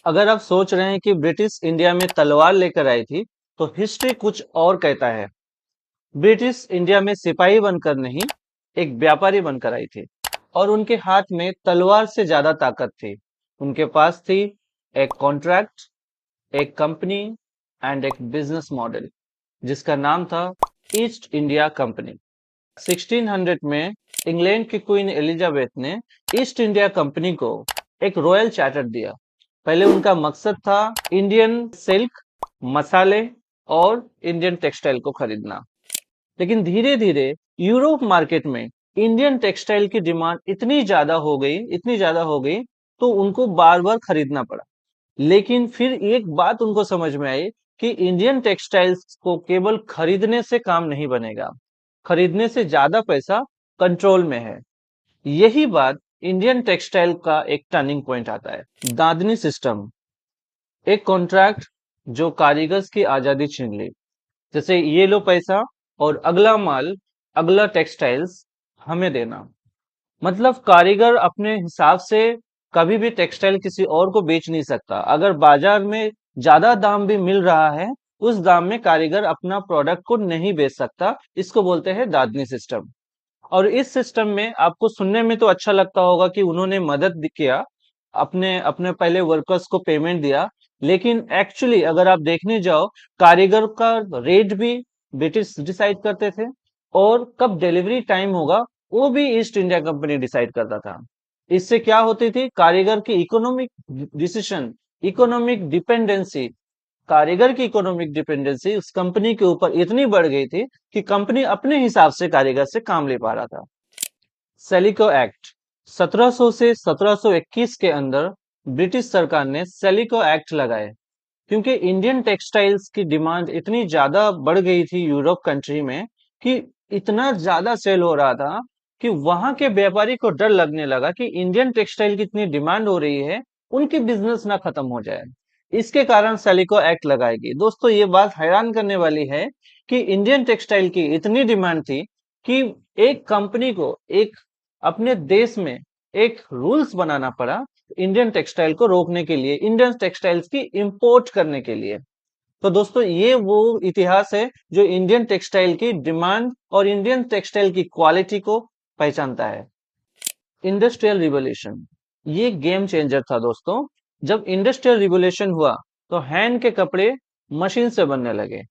अगर आप सोच रहे हैं कि ब्रिटिश इंडिया में तलवार लेकर आई थी, तो हिस्ट्री कुछ और कहता है। ब्रिटिश इंडिया में सिपाही बनकर नहीं, एक व्यापारी बनकर आई थी और उनके हाथ में तलवार से ज्यादा ताकत थी। उनके पास थी एक कॉन्ट्रैक्ट, एक कंपनी एंड एक बिजनेस मॉडल जिसका नाम था ईस्ट इंडिया कंपनी। 1600 में इंग्लैंड की क्वीन एलिजाबेथ ने ईस्ट इंडिया कंपनी को एक रॉयल चार्टर दिया। पहले उनका मकसद था इंडियन सिल्क, मसाले और इंडियन टेक्सटाइल को खरीदना। लेकिन धीरे धीरे यूरोप मार्केट में इंडियन टेक्सटाइल की डिमांड इतनी ज्यादा हो गई, तो उनको बार बार खरीदना पड़ा। लेकिन फिर एक बात उनको समझ में आई कि इंडियन टेक्सटाइल्स को केवल खरीदने से काम नहीं बनेगा, खरीदने से ज्यादा पैसा कंट्रोल में है। यही बात इंडियन टेक्सटाइल का एक टर्निंग पॉइंट आता है। दादनी सिस्टम, एक कॉन्ट्रैक्ट जो कारीगर्स की आजादी छीन ली। जैसे ये लो पैसा और अगला माल, अगला टेक्सटाइल्स हमें देना। मतलब कारीगर अपने हिसाब से कभी भी टेक्सटाइल किसी और को बेच नहीं सकता। अगर बाजार में ज्यादा दाम भी मिल रहा है, उस दाम में कारीगर अपना प्रोडक्ट को नहीं बेच सकता। इसको बोलते हैं दादनी सिस्टम। और इस सिस्टम में आपको सुनने में तो अच्छा लगता होगा कि उन्होंने मदद किया, अपने अपने पहले वर्कर्स को पेमेंट दिया। लेकिन एक्चुअली अगर आप देखने जाओ, कारीगर का रेट भी ब्रिटिश डिसाइड करते थे और कब डिलीवरी टाइम होगा वो भी ईस्ट इंडिया कंपनी डिसाइड करता था। इससे क्या होती थी, कारीगर की इकोनॉमिक डिसीजन, इकोनॉमिक डिपेंडेंसी, कारीगर की इकोनॉमिक डिपेंडेंसी उस कंपनी के ऊपर इतनी बढ़ गई थी कि कंपनी अपने हिसाब से कारीगर से काम ले पा रहा था। सेलिको एक्ट 1700 से 1721 के अंदर ब्रिटिश सरकार ने सेलिको एक्ट लगाए, क्योंकि इंडियन टेक्सटाइल्स की डिमांड इतनी ज्यादा बढ़ गई थी यूरोप कंट्री में कि इतना ज्यादा सेल हो रहा था कि वहां के व्यापारी को डर लगने लगा कि इंडियन टेक्सटाइल की इतनी डिमांड हो रही है, उनकी बिजनेस ना खत्म हो जाए। इसके कारण सेलिको एक्ट लगाएगी। दोस्तों, ये बात हैरान करने वाली है कि इंडियन टेक्सटाइल की इतनी डिमांड थी कि एक कंपनी को एक अपने देश में एक रूल्स बनाना पड़ा इंडियन टेक्सटाइल को रोकने के लिए, इंडियन टेक्सटाइल्स की इंपोर्ट करने के लिए। तो दोस्तों, ये वो इतिहास है जो इंडियन टेक्सटाइल की डिमांड और इंडियन टेक्सटाइल की क्वालिटी को पहचानता है। इंडस्ट्रियल रिवॉल्यूशन, ये गेम चेंजर था दोस्तों। जब इंडस्ट्रियल रिवॉल्यूशन हुआ तो हैंड के कपड़े मशीन से बनने लगे।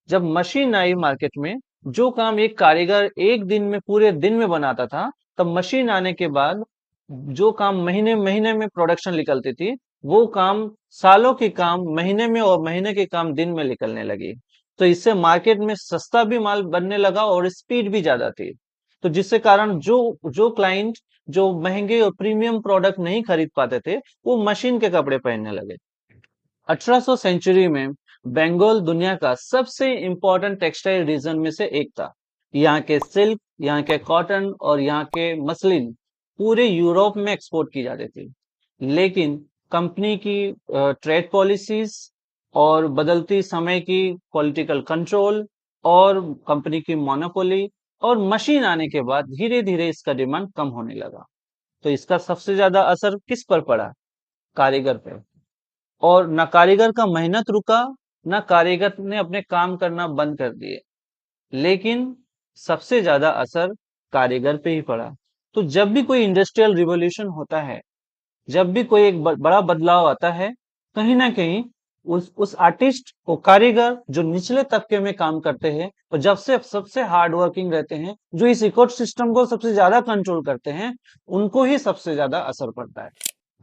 जब मशीन आई मार्केट में, जो काम एक कारीगर एक दिन में पूरे दिन में बनाता था, तब मशीन आने के बाद जो काम महीने महीने में प्रोडक्शन निकलती थी, वो काम सालों की काम महीने में और महीने के काम दिन में निकलने लगी। तो इससे मार्केट में सस्ता भी माल बनने लगा और स्पीड भी ज्यादा थी। तो जिससे कारण जो जो क्लाइंट जो महंगे और प्रीमियम प्रोडक्ट नहीं खरीद पाते थे, वो मशीन के कपड़े पहनने लगे। 1800 सेंचुरी में बंगाल दुनिया का सबसे इंपॉर्टेंट टेक्सटाइल रीजन में से एक था। यहाँ के सिल्क, यहाँ के कॉटन और यहाँ के मसलिन पूरे यूरोप में एक्सपोर्ट की जाती थी। लेकिन कंपनी की ट्रेड पॉलिसीज और बदलती समय की पॉलिटिकल कंट्रोल और कंपनी की मोनोपोली और मशीन आने के बाद धीरे धीरे इसका डिमांड कम होने लगा। तो इसका सबसे ज्यादा असर किस पर पड़ा? कारीगर पे। और ना कारीगर का मेहनत रुका, ना कारीगर ने अपने काम करना बंद कर दिए, लेकिन सबसे ज्यादा असर कारीगर पे ही पड़ा। तो जब भी कोई इंडस्ट्रियल रिवॉल्यूशन होता है, जब भी कोई एक बड़ा बदलाव आता है, कहीं ना कहीं उस आर्टिस्ट को, कारीगर जो निचले तबके में काम करते हैं और जब से सबसे हार्ड वर्किंग रहते हैं, जो इस इकोसिस्टम को सबसे ज्यादा कंट्रोल करते हैं, उनको ही सबसे ज्यादा असर पड़ता है।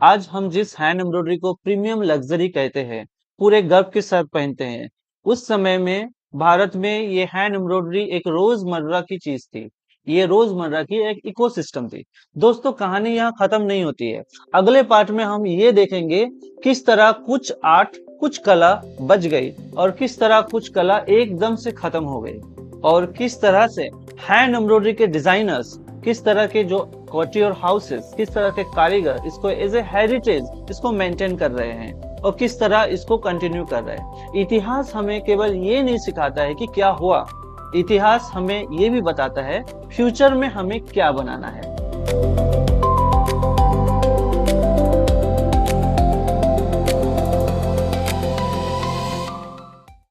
आज हम जिस हैंड एम्ब्रॉयडरी को प्रीमियम लग्जरी कहते हैं, पूरे गर्व के साथ पहनते हैं, उस समय में भारत में ये हैंड एम्ब्रॉयडरी एक रोजमर्रा की चीज थी। ये रोजमर्रा की एक इकोसिस्टम थी। दोस्तों, कहानी यहाँ खत्म नहीं होती है। अगले पार्ट में हम ये देखेंगे किस तरह कुछ आर्ट, कुछ कला बच गई और किस तरह कुछ कला एकदम से खत्म हो गई, और किस तरह से हैंड एम्ब्रॉयडरी के डिजाइनर्स, किस तरह के जो कॉटियर हाउसेस, किस तरह के कारीगर इसको एज ए हेरिटेज इसको मेंटेन कर रहे हैं और किस तरह इसको कंटिन्यू कर रहे हैं। इतिहास हमें केवल ये नहीं सिखाता है कि क्या हुआ, इतिहास हमें ये भी बताता है फ्यूचर में हमें क्या बनाना है।